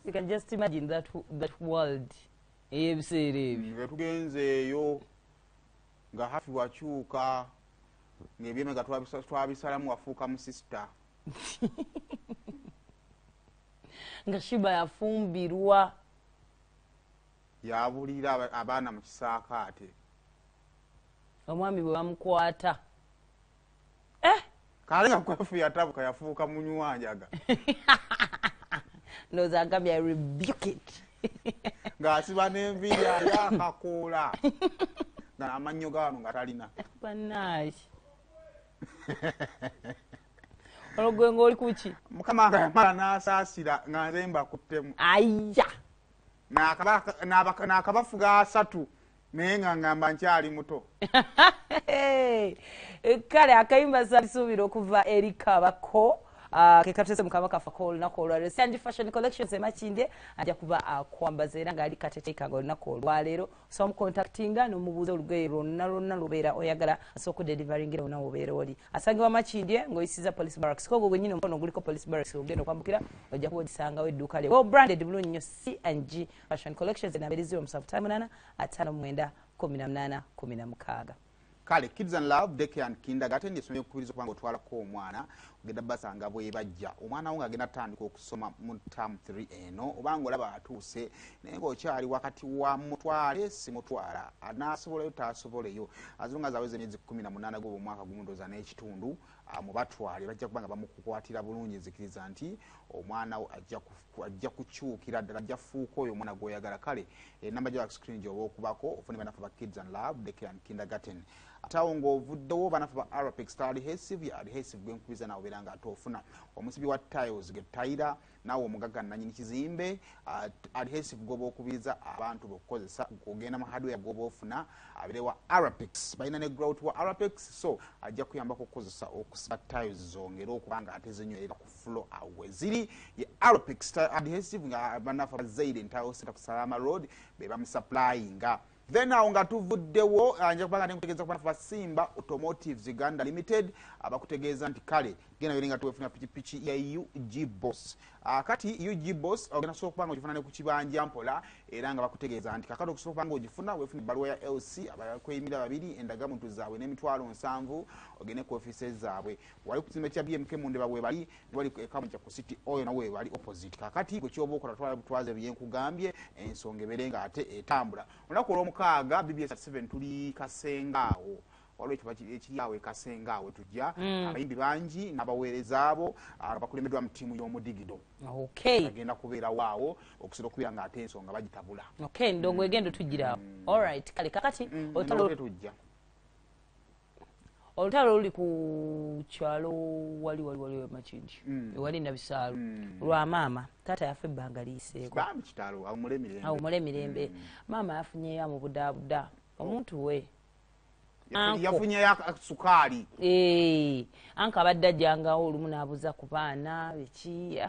You can just imagine that world. Nga tugenzeeyo nga hafi wakyuka ng'ebyeme nga twabisalamu wafuuka mu sister. Nga Shiba yafumbirwa. Yabulira abaana mu kisaakaate. Omwami bwe bamukwata. Kale nga kwafu yatabuka yafuuka munywanjaga. Ndowooza agambye I rebuke it. Ng'asiba n'enviiri yakakoola. Nga amannyo gaano nga talina. Bannaayi. Olwo ng'oli kuki? Mukama nga yamala n'asaasira nga nze mbakuttemu. Ayya. N'akabafuga 3 naye nga ngamba nkyali muto. Kale akayimba salisuubira okuva eri Kabako. Kekatese mukama kafa ko olunaku olwaleero. Sanji Fashion Collections emakinde ajja kuba akwambaza era ng'ali kateteeka ng'olunaku olwaleero. So mukontaktinga n'omubuuza olugoye lwonna lubeera oyagala asooka deliveringira wonna obeera oli. Asangibwa makindye ng'oyisiza Police Barracks. Koko gwennyini omukono guliko Police Barracks ogenda okwambukira ojja kuba ogisangawo edduuka lye. Well branded bulungi nnyo C&G Fashion Collections enamberi 0758 59 16. Kale Kids and Love Daycare and Kindergarten yesomye okukubiriza kubanga otwalako omwana ogenda basanga bwe bajja omwana wo ng'agenda atandika okusoma mu term 3 eno obanga olaba atuuse naye ng'okyali wakati wa mutwale si mutwala anaasoboleyo taasoboleyo azonga zaweze emyezi 18 gw'omwaka gumu ndowooza n'ekitundu mu batwale bajja kubanga bamukukwatira bulungi nzikiriza nti omwana wo ajja kukyukira ddala ajja fuuka oyo omwana gw'oyagala. Kale enamba gya screen gy'oba okubako ofune banafu ba Kids and Love Daycare and Kindergarten. Atawo ng'ovuddewo banafu ba Arapex adhesive gwenkubiza nawe obeera nga ate ofuna omusibi wa tiles getayira naawe omugagga nanyini kizimbe adhesive goba okubiriza abantu b'okukozesa ogenda mu hardware goba ofuna abire wa Arapex balina ne growth wa Arapex so ajja kuyambako okukozesa okusiba tiles zongera okubanga ate zinywerera ku floor awe ziri ye Arapex adhesive nga banafu ba Zaire Ntalo Center ku Salama Road be bamusupplyinga. Then awo nga tuvuddewo anja kubanga nekutegeeza ku banafu ba Simba Automotives Uganda Limited abakutegeeza nti kale genda yolinga tuwefuna pikipiki ya UG Boss. Kati UG Boss ogenda sobola kubanga ogifuna ne ku kibanja mpola era nga bakutegeeza nti kakati okusobola kubanga ogifuna weefuna ebbaluwa ya LC abakweyimira 2 endagamuntu zaabwe n'emitwalo 7 ogende ku offices zaabwe wali ku kizimbe kya BMK Mundeba we bali wali ekamujja ku City oyo na we bali opposite. Kakati gwe kyoba okola twala butwaze byenkugambye ensonga eberenga ate etambula olunaku olw'omukaaga BBS 7 tuli Kasengaawo waliwo ekiryawe Kasengaawe tujja abayimbi bangi n'abaweereza abo bakulembeddwa mu ttiimu y'omudigido agenda kubeera waawo okusobola okubeera ng'ate ensonga bagitabula ndongo egenda tujjirawo alright kale kakati tujja olutalo luli ku kyalo wali makindi wali nabisaalu lwa maama taata yafe ebbanga liyiseeko awumule mirembe maama yafunyeyo mu budaabuda omuntu we yafunyeyo sukaali anka abadde ajjangawo olumu n'abuuza ku baana biki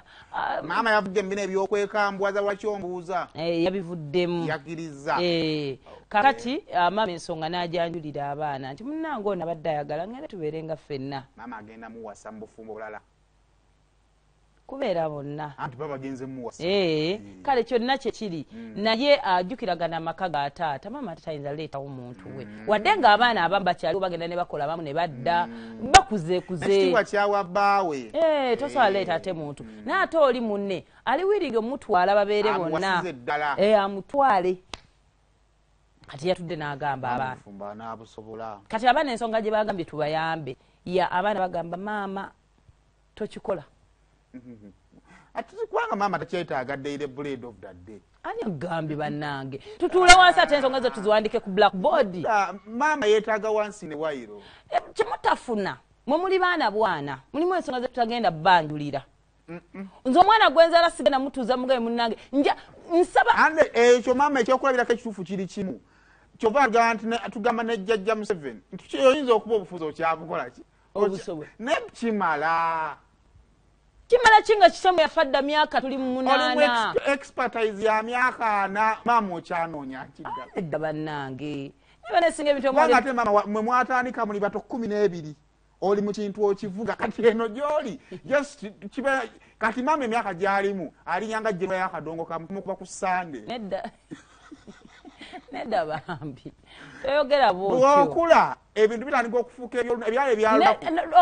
maama yavudde mbina ebyokwekambwaza lwakyombuuza yabivuddemu yakiriza kakati maama ensonga n'ajanjulira abaana nti munnange ono abadde ayagala ngende tubeere nga ffenna maama agenda muwasa mu bufumbo bulala kubeera bonna anti baba genze muwasa kale kyonna kye kiri naye ajjukiragana amaka ga taata maama tatayinza leetawo omuntu we wadde ng'abaana abamu bakyaliwo bagenda ne bakola abamu ne badda bakuzeekuze kyawa bbaawe tosobola leeta ate muntu naye ate oli munne ali wiringa omutwala babeere bonna amutwale kati yatudde n'agamba abaana kati abaana ensonga gye bagambye tubayambe abaana bagamba maama tokikola ati kubanga maama takyetaaga daily bread of that day ani agambye bannange tutuule wansi ate ensonga zo tuziwandike ku blackboard maama yeetaaga wansi ne wairo kyemutafuna mwe muli baana bwana mulimu ensonga ze tutagenda banjulira nze omwana gwenzala sigenda mutuuza mugabe munnange nsaba ekyo maama ekyokulabirako ekituufu kiri kimu kyova tugamba ne jjajja Museveni nti oyinza okuba obufuzi okyakukola ki nekimala kinga kisemu yafadda myaka tuli mu 8 expertise ya myaka 4 maama okyanoonya edda bannange nebanesinga ebintu ate maama mwe mwatandika muli bato 12 oli mu kintu okivuga kati eno gy'oli kati mama emyaka gyalimu alinyanga jjema yakadongo kamukuba ku Sunday nedda bambi toyogera bwotyo okula ebintu bitandika okufuuka ebyalo ebyalo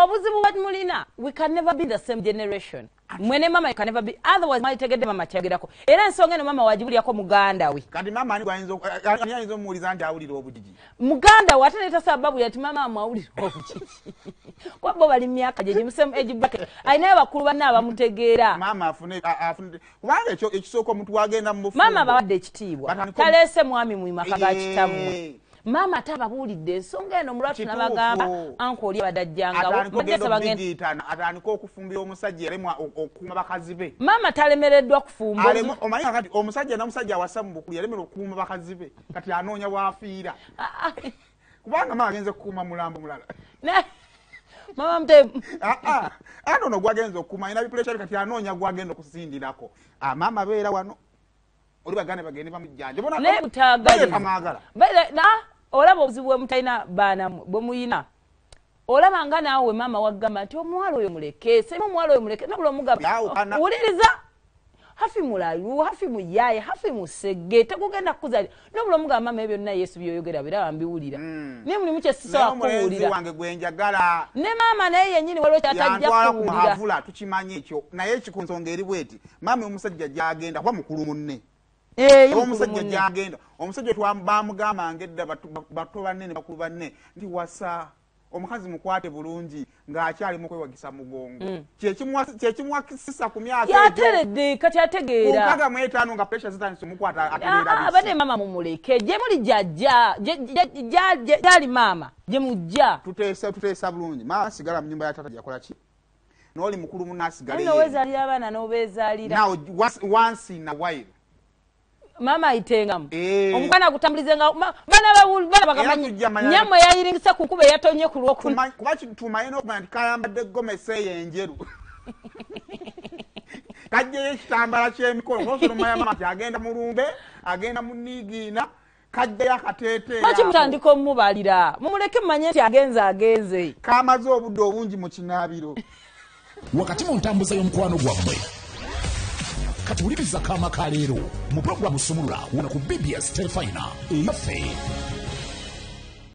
obuzibu bwe mulina we can never be the same generation mwene mama you can never be otherwise malitegedde mama kyagerako era ensonga eno mama wajibulyako muganda we kati mama ani ayinza omuwuliza nti awulira obujiji muganda we ate neta sababu yati mama amwawulira obujiji kwa bo bali myaka gye gimusemu egibucket ayinayo bakulu banne abamutegeera mama afune kubanga ekisooka omuntu wagenda mu bufumbo mama bawadde ekitiibwa taleese mwami mu maka ga kitammwe mama tababuulidde ensonga eno mulwatu nabagamba anko oli abadajjangawo atandika okufumbira omusajja yalemwa okukuuma bakazi be mama talemereddwa kufumba omanyi kati omusajja namusajja awasa mu bukulu yalemera okukuuma bakazi be kati anoonya waafiira kubanga mama agenze kukuuma mulambo mulala mama mtemu ate ono gwagenza okukuuma alina bipulekyali kati anoonya gwagenda okusindirako mama beera wano oli bagane bagende bamujjanja nebutagala olaba obuzibu bwe mutalina baana bwe muyina olaba nga naawe mama wagamba nti omuwala oyo muleke sema omuwala oyo muleke nabula omugamba wuliriza hafi mulalu hafi muyaye hafi musege tekugenda kukuzali nabula omugamba mama ebyo byonna Yesu byoyogera biraba mbiwulira ne mulimu kyesisobola kuwulira wange gwenjagala ne mama naye yennyini waliwo kyatajja kuwulira tukimanyi ekyo naye ekikunsonga eri bweti mama omusajja gyagenda kuba mukulu munne omusajja gyagenda omusajja twabamugamba ngedda bato banne ne bakulu banne nti wasa omukazi mukwate bulungi ng'akyali mu kwewagisa mugongo kyekimwakisisa ku myaka yateredde kati ategeera kukaga mu 5 nga pressure zitandise mukwata ategeera abadde mama mumuleke gye muli jjajja gyali mama gye mujja tuteesa bulungi mama sigala mu nyumba ya tata yakola ki n'oli mukulu munaasigale noweezaalira abaana n'obeezaalira now once in a while mama ayitengamu omukwana gutambulizenga bana bakamanyi nyamwe yayiringisa kukuba yatonye ku lwokuna kuba tumanyi n'okumanya nti kayambadde gomesa enjeru kajjayo ekitambala ky'emikono nosolomaya mama ti agenda mu lumbe agenda mu niigiina kajjayo akateeteera lwaki mutandika omumubalira mumuleke mumanye nti agenze kamaze obudde obungi mu kinaabiro wakati mu ntambuza y'omukwano gwammwe kati wuliriza kaama ka leero mu pulogulaamu Sumulula wona ku BBS Telefayina eyaffe